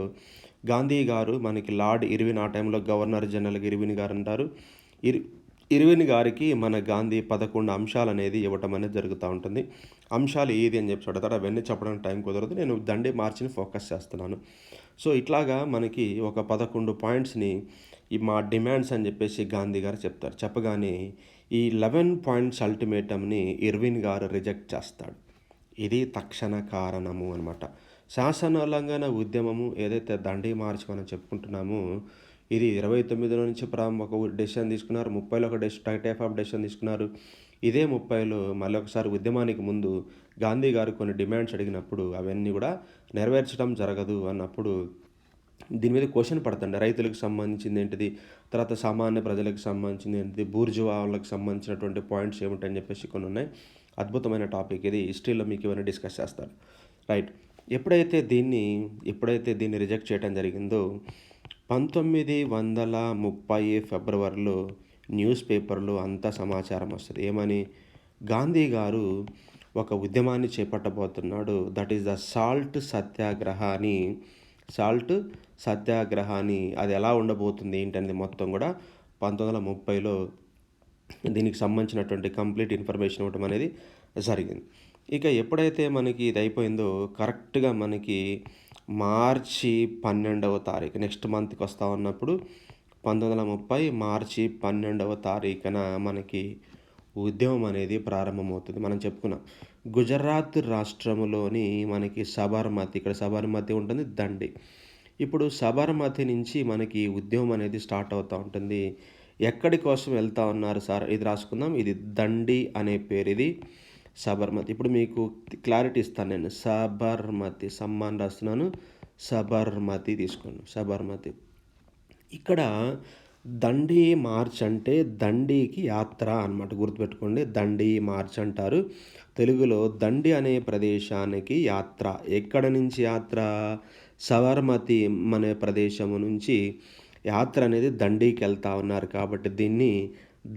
గాంధీ గారు మనకి లార్డ్ ఇర్విన్, ఆ టైంలో గవర్నర్ జనరల్ ఇర్విన్ గారు అంటారు. ఇర్విన్ గారికి మన గాంధీ 11 అంశాలనేది ఇవ్వటం అనేది జరుగుతా ఉంటుంది. అంశాలు ఏది అని చెప్పి అడుగుతాడు. అవన్నీ చెప్పడానికి టైం కుదరదు. నేను దండి మార్చిని ఫోకస్ చేస్తున్నాను. సో, ఇట్లాగా మనకి ఒక 11 పాయింట్స్‌ని మా డిమాండ్స్ అని చెప్పేసి గాంధీ గారు చెప్తారు. చెప్పగానే ఈ 11 పాయింట్స్ అల్టిమేటమ్‌ని ఇర్విన్ గారు రిజెక్ట్ చేస్తాడు. ఇది తక్షణ కారణము అనమాట. శాసనోల్లంఘన ఉద్యమము ఏదైతే దండి మార్చ్ మనం చెప్పుకుంటున్నామో, ఇది 29లో నుంచి ఒక డెసిషన్ తీసుకున్నారు. 30లో ఒక టైప్ ఆఫ్ డెసిషన్ తీసుకున్నారు. ఇదే 30లో మళ్ళొకసారి ఉద్యమానికి ముందు గాంధీ గారు కొన్ని డిమాండ్స్ అడిగినప్పుడు అవన్నీ గూడా నెరవేర్చడం జరగదు అన్నప్పుడు దీని మీద క్వెషన్ పడతండి. రైతులకు సంబంధించిందేంటిది, తర్వాత సామాన్య ప్రజలకు సంబంధించిందేంటిది, బూర్జువా వాళ్ళకి సంబంధించినటువంటి పాయింట్స్ ఏమిటని చెప్పేసి కొన్నున్నాయి. అద్భుతమైన టాపిక్ ఇది. హిస్టరీలో మీకు ఇవన్నీ డిస్కస్ చేస్తాను. రైట్. ఎప్పుడైతే దీన్ని రిజెక్ట్ చేయడం జరిగిందో 1930 ఫిబ్రవరిలో న్యూస్ పేపర్‌లో అంతా సమాచారం వస్తది. ఏమని? గాంధీ గారు ఒక ఉద్యమాన్ని చేపట్టబోతున్నాడు. దట్ ఈస్ ద సాల్ట్ సత్యాగ్రహ అని అది ఎలా ఉండబోతుంది ఏంటనేది మొత్తం గూడా 1930లో దీనికి సంబంధించినటువంటి కంప్లీట్ ఇన్ఫర్మేషన్ ఇవ్వటం అనేది జరిగింది. ఇక ఎప్పుడైతే మనకి ఇది అయిపోయిందో కరెక్ట్‌గా మనకి మార్చి 12వ తారీఖు నెక్స్ట్ మంత్‌కి వస్తా ఉన్నప్పుడు 1930 మార్చి 12వ తారీఖున మనకి ఉద్యమం అనేది ప్రారంభమవుతుంది. మనం చెప్పుకున్నాం. గుజరాత్ రాష్ట్రములోని మనకి ఇక్కడ సబర్మతి ఉంటుంది, దండి. ఇప్పుడు సబర్మతి నుంచి మనకి ఉద్యమం అనేది స్టార్ట్ అవుతా ఉంటుంది. ఎక్కడి కోసం వెళ్తా ఉన్నారు సార్? ఇది రాసుకుందాం. ఇది దండి అనే పేరు ఇది. సబర్మతి. ఇప్పుడు మీకు క్లారిటీ ఇస్తాను నేను. సబర్మతి అని రాస్తున్నాను. సబర్మతి తీసుకోండి. సబర్మతి. ఇక్కడ దండి మార్చ్ అంటే దండికి యాత్ర అనమాట. గుర్తుపెట్టుకోండి. దండి మార్చ్ అంటారు. తెలుగులో దండి అనే ప్రదేశానికి యాత్ర. ఎక్కడి నుంచి యాత్ర? సబర్మతి అనే ప్రదేశము నుంచి యాత్ర అనేది దండికి వెళ్తా ఉన్నారు కాబట్టి దీన్ని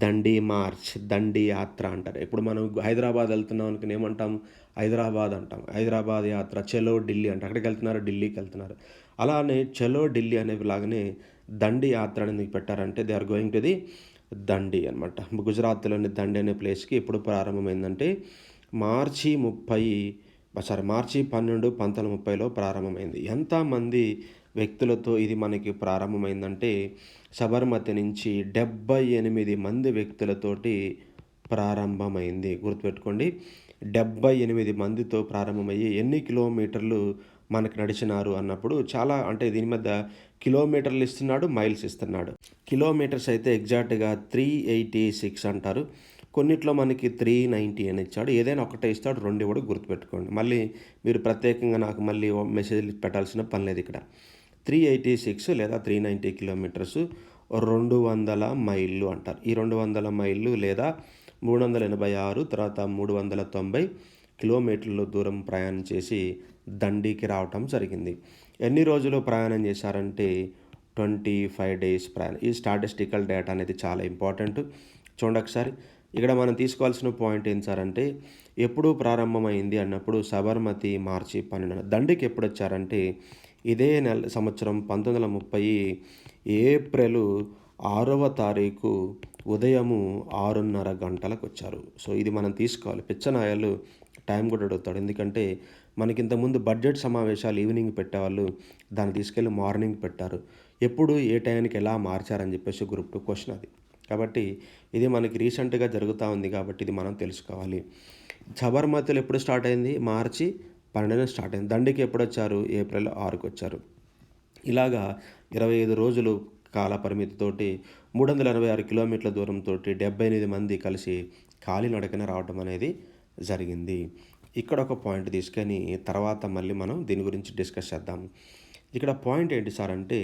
దండి మార్చ్, దండి యాత్ర అంటారు. ఇప్పుడు మనం హైదరాబాద్ వెళ్తున్నాం అనుకుని ఏమంటాం? హైదరాబాద్ అంటాం. హైదరాబాద్ యాత్ర, చలో ఢిల్లీ అంటాం. ఎక్కడికి వెళ్తున్నారు? ఢిల్లీకి వెళ్తున్నారు. అలానే చలో ఢిల్లీ అనేలాగానే దండి యాత్ర అనేది పెట్టారంటే they are going to the Dandi అనమాట. గుజరాత్‌లోని దండి అనే ప్లేస్‌కి ఎప్పుడు ప్రారంభమైందంటే మార్చి 12, 1930లో ప్రారంభమైంది. ఎంతమంది వ్యక్తులతో ఇది మనకి ప్రారంభమైందంటే సబర్మతి నుంచి 78 మంది వ్యక్తులతోటి ప్రారంభమైంది. గుర్తుపెట్టుకోండి. 78 మందితో ప్రారంభమయ్యి ఎన్ని కిలోమీటర్లు మనకు నడిచినారు అన్నప్పుడు చాలా అంటే దీని మీద కిలోమీటర్లు ఇస్తున్నాడు, మైల్స్ ఇస్తున్నాడు. కిలోమీటర్స్ అయితే ఎగ్జాక్ట్‌గా 386 అంటారు. కొన్నిట్లో మనకి 390 అని ఇచ్చాడు. ఏదైనా ఒకటే ఇస్తాడు. 2 ఇవ్వడు. గుర్తుపెట్టుకోండి. మళ్ళీ మీరు ప్రత్యేకంగా నాకు మళ్ళీ మెసేజ్‌లు పెట్టాల్సిన పని లేదు ఇక్కడ. 386 లేదా 390 కిలోమీటర్స్ 200 మైళ్ళు అంటారు. ఈ 200 మైళ్ళు లేదా 386 తర్వాత 390 కిలోమీటర్ల దూరం ప్రయాణం చేసి దండికి రావటం జరిగింది. ఎన్ని రోజులు ప్రయాణం చేశారంటే 25 డేస్ ప్రయాణం. ఈ స్టాటిస్టికల్ డేటా అనేది చాలా ఇంపార్టెంట్. చూడండి ఒకసారి. ఇక్కడ మనం తీసుకోవాల్సిన పాయింట్ ఏంటి సార్ అంటే ఎప్పుడు ప్రారంభమైంది అన్నప్పుడు సబర్మతి మార్చి 12. దండికి ఎప్పుడొచ్చారంటే ఇదే సంవత్సరం 1930 ఏప్రిల్ 6వ తారీఖు ఉదయము 6:30 గంటలకు వచ్చారు. సో, ఇది మనం తీసుకోవాలి. పిచ్చనాయాలు టైం కూడా అడుగుతాడు. ఎందుకంటే మనకి ఇంతకుముందు బడ్జెట్ సమావేశాలు ఈవినింగ్ పెట్టేవాళ్ళు. దాన్ని తీసుకెళ్ళి మార్నింగ్ పెట్టారు. ఎప్పుడు ఏ టైంకి ఎలా మార్చారని చెప్పేసి గ్రూప్ 2 క్వెషన్ అది. కాబట్టి ఇది మనకి రీసెంట్‌గా జరుగుతూ ఉంది కాబట్టి ఇది మనం తెలుసుకోవాలి. సబర్మతిలో ఎప్పుడు స్టార్ట్ అయింది? మార్చి 12న స్టార్ట్ అయింది. దండికి ఎప్పుడొచ్చారు? ఏప్రిల్ 6కి వచ్చారు. ఇలాగా 25 రోజులు కాల పరిమితితోటి 386 కిలోమీటర్ల దూరంతోటి 78 మంది కలిసి కాలినడకన రావటం అనేది జరిగింది. ఇక్కడ ఒక పాయింట్ తీసుకొని తర్వాత మళ్ళీ మనం దీని గురించి డిస్కస్ చేద్దాం. ఇక్కడ పాయింట్ ఏంటి సార్ అంటే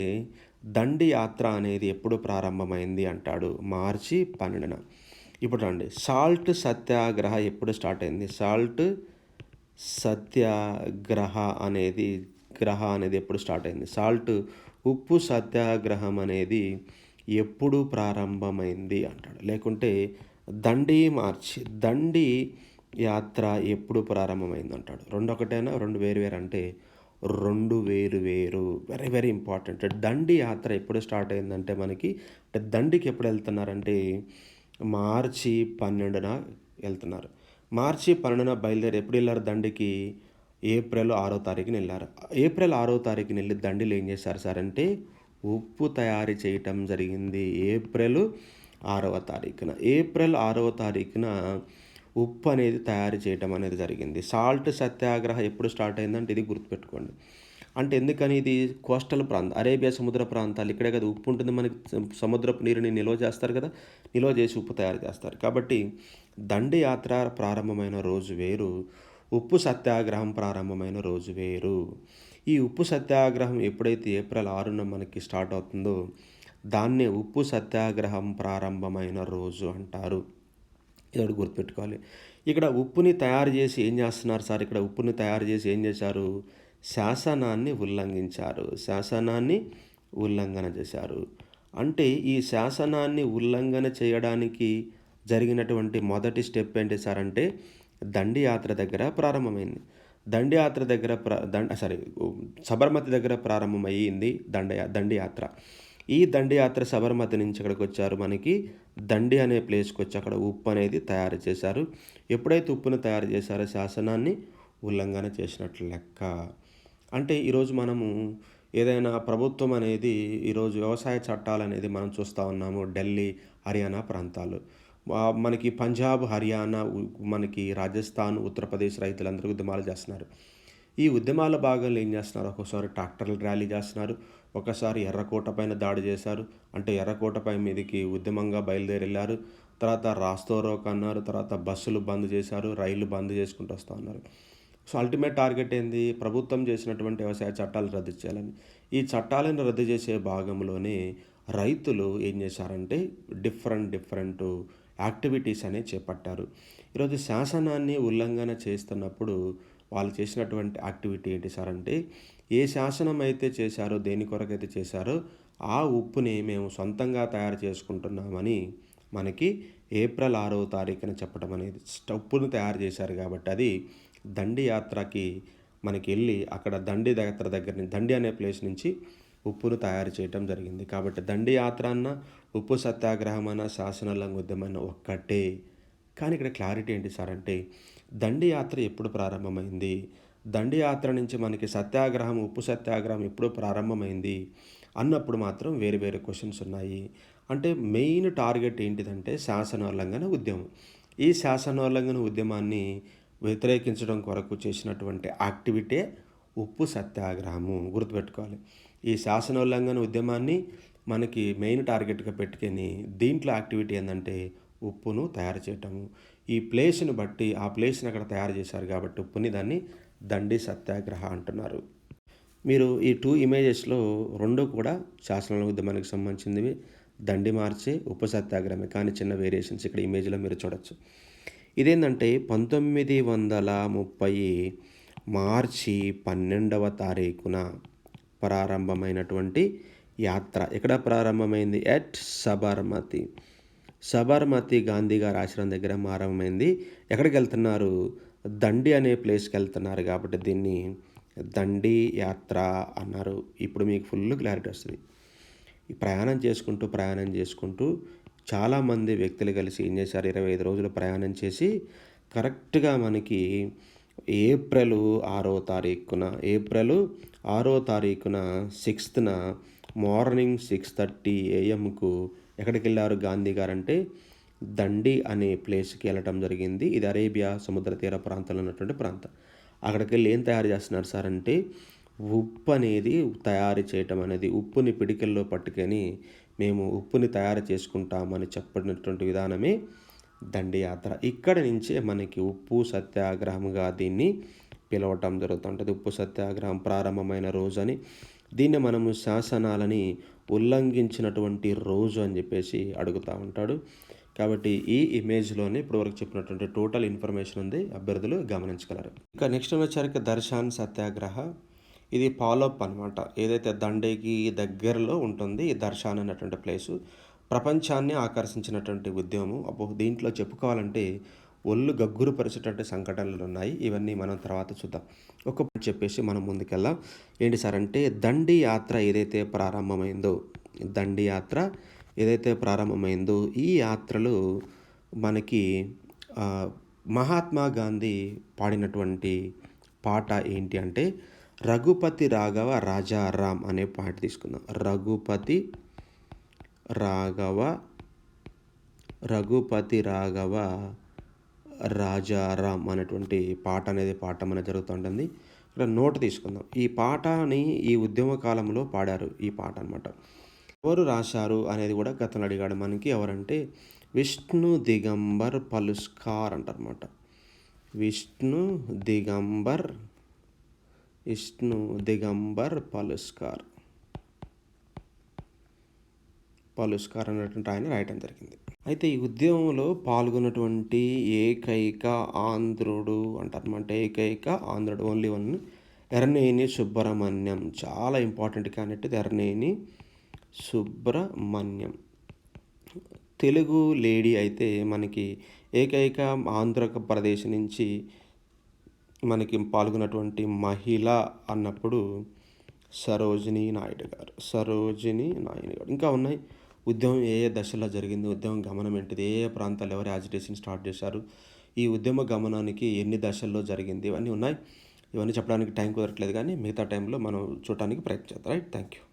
దండి యాత్ర అనేది ఎప్పుడు ప్రారంభమైంది అంటాడు? మార్చి 12న. ఇప్పుడు రండి. సాల్ట్ సత్యాగ్రహ ఎప్పుడు స్టార్ట్ అయింది? సాల్ట్ సత్యాగ్రహ అనేది ఎప్పుడు స్టార్ట్ అయింది? ఉప్పు సత్యాగ్రహం అనేది ఎప్పుడు ప్రారంభమైంది అంటాడు. లేకుంటే దండి యాత్ర ఎప్పుడు ప్రారంభమైంది అంటాడు. 2 ఒకటేనా? 2 వేరు వేరు అంటే 2 వేరు వేరు. Very very important. దండి యాత్ర ఎప్పుడు స్టార్ట్ అయిందంటే మనకి దండికి ఎప్పుడు వెళ్తున్నారంటే మార్చి 12న వెళ్తున్నారు. మార్చి 12న బయలుదేరి ఎప్పుడు వెళ్లారు దండికి? ఏప్రిల్ 6వ తారీఖున వెళ్లారు. ఏప్రిల్ 6వ తారీఖున వెళ్లి దండిలో ఏం చేశారు సార్ అంటే ఉప్పు తయారు చేయటం జరిగింది. ఏప్రిల్ 6వ తారీఖున. ఏప్రిల్ 6వ తారీఖున ఉప్పు అనేది తయారు చేయటం అనేది జరిగింది. సాల్ట్ సత్యాగ్రహం ఎప్పుడు స్టార్ట్ అయిందంటే ఇది గుర్తుపెట్టుకోండి. అంటే ఎందుకని ఇది కోస్టల్ ప్రాంతం, అరేబియా సముద్ర ప్రాంతాలు, ఇక్కడే కదా ఉప్పు ఉంటుంది. మనకి సముద్రపు నీరుని నిల్వ చేస్తారు కదా, నిల్వ చేసి ఉప్పు తయారు చేస్తారు. కాబట్టి దండి యాత్ర ప్రారంభమైన రోజు వేరు, ఉప్పు సత్యాగ్రహం ప్రారంభమైన రోజు వేరు. ఈ ఉప్పు సత్యాగ్రహం ఎప్పుడైతే ఏప్రిల్ 6న మనకి స్టార్ట్ అవుతుందో దాన్నే ఉప్పు సత్యాగ్రహం ప్రారంభమైన రోజు అంటారు. ఇది ఒకటి గుర్తుపెట్టుకోవాలి. ఇక్కడ ఉప్పుని తయారు చేసి ఏం చేస్తున్నారు సార్? ఇక్కడ ఉప్పుని తయారు చేసి ఏం చేశారు? శాసనాన్ని ఉల్లంఘించారు. శాసనాన్ని ఉల్లంఘన చేశారు. అంటే ఈ శాసనాన్ని ఉల్లంఘన చేయడానికి జరిగినటువంటి మొదటి స్టెప్ ఏంటి సార్ అంటే దండి యాత్ర దగ్గర ప్రారంభమైంది. దండి యాత్ర దగ్గర సబర్మతి దగ్గర ప్రారంభమయ్యింది దండి యాత్ర. ఈ దండి యాత్ర సబర్మతి నుంచి ఇక్కడికి వచ్చారు. మనకి దండి అనే ప్లేస్కి వచ్చి అక్కడ ఉప్పు అనేది తయారు చేశారు. ఎప్పుడైతే ఉప్పును తయారు చేశారో శాసనాన్ని ఉల్లంఘన చేసినట్లు లెక్క. అంటే ఈరోజు మనము ఏదైనా ప్రభుత్వం అనేది ఈరోజు వ్యవసాయ చట్టాలు అనేది మనం చూస్తూ ఉన్నాము. ఢిల్లీ, హర్యానా ప్రాంతాలు, మనకి పంజాబ్, హర్యానా, మనకి రాజస్థాన్, ఉత్తరప్రదేశ్ రైతులందరూ ఉద్యమాలు చేస్తున్నారు. ఈ ఉద్యమాల భాగంలో ఏం చేస్తున్నారు? ఒక్కోసారి ట్రాక్టర్లు ర్యాలీ చేస్తున్నారు, ఒకసారి ఎర్రకోట పైన దాడి చేశారు. అంటే ఎర్రకోటపై మీదకి ఉద్యమంగా బయలుదేరి వెళ్ళారు. తర్వాత రాస్తోరోక్ అన్నారు, తర్వాత బస్సులు బంద్ చేశారు, రైళ్లు బంద్ చేసుకుంటూ వస్తూ ఉన్నారు. సో అల్టిమేట్ టార్గెట్ ఏంది? ప్రభుత్వం చేసినటువంటి వ్యవసాయ చట్టాలు రద్దు చేయాలని. ఈ చట్టాలను రద్దు చేసే భాగంలోనే రైతులు ఏం చేశారంటే డిఫరెంట్ యాక్టివిటీస్ అనేవి చేపట్టారు. ఈరోజు శాసనాన్ని ఉల్లంఘన చేస్తున్నప్పుడు వాళ్ళు చేసినటువంటి యాక్టివిటీ ఏంటి సార్ అంటే ఏ శాసనం అయితే చేశారో, దేని కొరకైతే చేశారో ఆ ఉప్పుని మేము సొంతంగా తయారు చేసుకుంటున్నామని మనకి ఏప్రిల్ 6వ తారీఖున చెప్పడం అనేది, ఉప్పును తయారు చేశారు కాబట్టి అది దండి యాత్రకి మనకి వెళ్ళి అక్కడ దండి యాత్ర దగ్గర నుంచి, దండి అనే ప్లేస్ నుంచి ఉప్పును తయారు చేయటం జరిగింది. కాబట్టి దండి యాత్ర అన్న, ఉప్పు సత్యాగ్రహం అన్న, శాసనోల్లంఘన ఉద్యమం అన్న ఒక్కటే. కానీ ఇక్కడ క్లారిటీ ఏంటి సార్ అంటే దండి యాత్ర ఎప్పుడు ప్రారంభమైంది, దండి యాత్ర నుంచి మనకి సత్యాగ్రహం, ఉప్పు సత్యాగ్రహం ఎప్పుడు ప్రారంభమైంది అన్నప్పుడు మాత్రం వేరు వేరు క్వశ్చన్స్ ఉన్నాయి. అంటే మెయిన్ టార్గెట్ ఏంటిదంటే శాసనోల్లంఘన ఉద్యమం. ఈ శాసనోల్లంఘన ఉద్యమాన్ని వ్యతిరేకించడం కొరకు చేసినటువంటి యాక్టివిటీ ఉప్పు సత్యాగ్రహము. గుర్తుపెట్టుకోవాలి. ఈ శాసనోల్లంఘన ఉద్యమాన్ని మనకి మెయిన్ టార్గెట్గా పెట్టుకొని దీంట్లో యాక్టివిటీ ఏంటంటే ఉప్పును తయారు చేయటము. ఈ ప్లేస్ని బట్టి ఆ ప్లేస్ని అక్కడ తయారు చేశారు కాబట్టి ఉప్పుని దాన్ని దండి సత్యాగ్రహ అంటున్నారు. మీరు ఈ 2 ఇమేజెస్లో 2 కూడా శాసనోల్లంఘన ఉద్యమానికి సంబంధించినవి. దండి మార్చే, ఉప్పు సత్యాగ్రహమే, కానీ చిన్న వేరియేషన్స్ ఇక్కడ ఇమేజ్లో మీరు చూడొచ్చు. ఇదేంటంటే 1930 మార్చి 12వ తారీఖున ప్రారంభమైనటువంటి యాత్ర. ఎక్కడ ప్రారంభమైంది? ఎట్ సబర్మతి. సబర్మతి గాంధీ గారి ఆశ్రమం దగ్గర ప్రారంభమైంది. ఎక్కడికి వెళ్తున్నారు? దండి అనే ప్లేస్కి వెళ్తున్నారు కాబట్టి దీన్ని దండి యాత్ర అన్నారు. ఇప్పుడు మీకు ఫుల్ క్లారిటీ వస్తుంది. ఈ ప్రయాణం చేసుకుంటూ చాలామంది వ్యక్తులు కలిసి ఏం చేశారు? 25 రోజులు ప్రయాణం చేసి కరెక్ట్గా మనకి ఏప్రిల్ 6వ తారీఖున 6న మార్నింగ్ 6:30 AM ఎక్కడికి వెళ్ళారు గాంధీ గారు అంటే దండి అనే ప్లేస్కి వెళ్ళటం జరిగింది. ఇది అరేబియా సముద్ర తీర ప్రాంతంలో ఉన్నటువంటి ప్రాంతం. అక్కడికి వెళ్ళి ఏం తయారు చేస్తున్నారు సార్ అంటే ఉప్పు అనేది తయారు చేయటం అనేది, ఉప్పుని పిడికిల్లో పట్టుకొని మేము ఉప్పుని తయారు చేసుకుంటామని చెప్పినటువంటి విధానమే దండి యాత్ర. ఇక్కడ నుంచే మనకి ఉప్పు సత్యాగ్రహంగా దీన్ని పిలవటం జరుగుతుంటుంది. ఉప్పు సత్యాగ్రహం ప్రారంభమైన రోజు అని, దీన్ని మనము శాసనాలని ఉల్లంఘించినటువంటి రోజు అని చెప్పేసి అడుగుతూ ఉంటాడు. కాబట్టి ఈ ఇమేజ్లోనే ఇప్పటివరకు చెప్పినటువంటి టోటల్ ఇన్ఫర్మేషన్ ఉంది, అభ్యర్థులు గమనించగలరు. ఇంకా నెక్స్ట్ వచ్చరికి దర్శన్ సత్యాగ్రహ. ఇది ఫాలోఅప్ అనమాట. ఏదైతే దండికి దగ్గరలో ఉంటుంది ఈ దర్శన్ అనేటువంటి ప్లేసు. ప్రపంచాన్ని ఆకర్షించినటువంటి ఉద్యమం. దీంట్లో చెప్పుకోవాలంటే ఒళ్ళు గగ్గురు పరిచేటువంటి సంఘటనలు ఉన్నాయి. ఇవన్నీ మనం తర్వాత చూద్దాం. ఒక చెప్పేసి మనం ముందుకెళ్దాం. ఏంటి సార్ అంటే దండి యాత్ర ఏదైతే ప్రారంభమైందో, దండి యాత్ర ఏదైతే ప్రారంభమైందో ఈ యాత్రలో మనకి ఆహ్, మహాత్మా గాంధీ పాడినటువంటి పాట ఏంటి అంటే 'రఘుపతి రాఘవ రాజారాం' అనే పాట తీసుకుందాం. రాఘవ రఘుపతి రాఘవ రాజారాం అనేటువంటి పాట అనేది పాడటం అనేది జరుగుతూ ఉంటుంది. ఇక్కడ నోట్ తీసుకుందాం. ఈ పాటని ఈ ఉద్యమ కాలంలో పాడారు ఈ పాట అనమాట. ఎవరు రాశారు అనేది కూడా గతంలో అడిగాడు మనకి. ఎవరంటే విష్ణు దిగంబర్ పలుస్కార్ అంటారనమాట. విష్ణు దిగంబర్ పలుస్కార్ అనేటువంటి ఆయన రాయటం జరిగింది. అయితే ఈ ఉద్యమంలో పాల్గొన్నటువంటి ఏకైక ఆంధ్రుడు అంటారనమాట. ఏకైక ఆంధ్రుడు ఓన్లీ వన్ ఎర్రనేని సుబ్రహ్మణ్యం. చాలా important candidate Yerraneni Subrahmanyam. Telugu lady అయితే మనకి ఏకైక ఆంధ్రప్రదేశ్ నుంచి మనకి పాల్గొన్నటువంటి మహిళ అన్నప్పుడు సరోజినీ నాయుడు గారు. ఇంకా ఉన్నాయి. ఉద్యమం ఏ ఏ దశలో జరిగింది, ఉద్యమం గమనం ఏంటిది, ఏ ఏ ప్రాంతాల్లో ఎవరు యాజిటేషన్ స్టార్ట్ చేశారు, ఈ ఉద్యమ గమనానికి ఎన్ని దశల్లో జరిగింది, ఇవన్నీ ఉన్నాయి. ఇవన్నీ చెప్పడానికి టైం కుదరట్లేదు కానీ మిగతా టైంలో మనం చూడటానికి ప్రయత్నిద్దాం. రైట్. Thank you.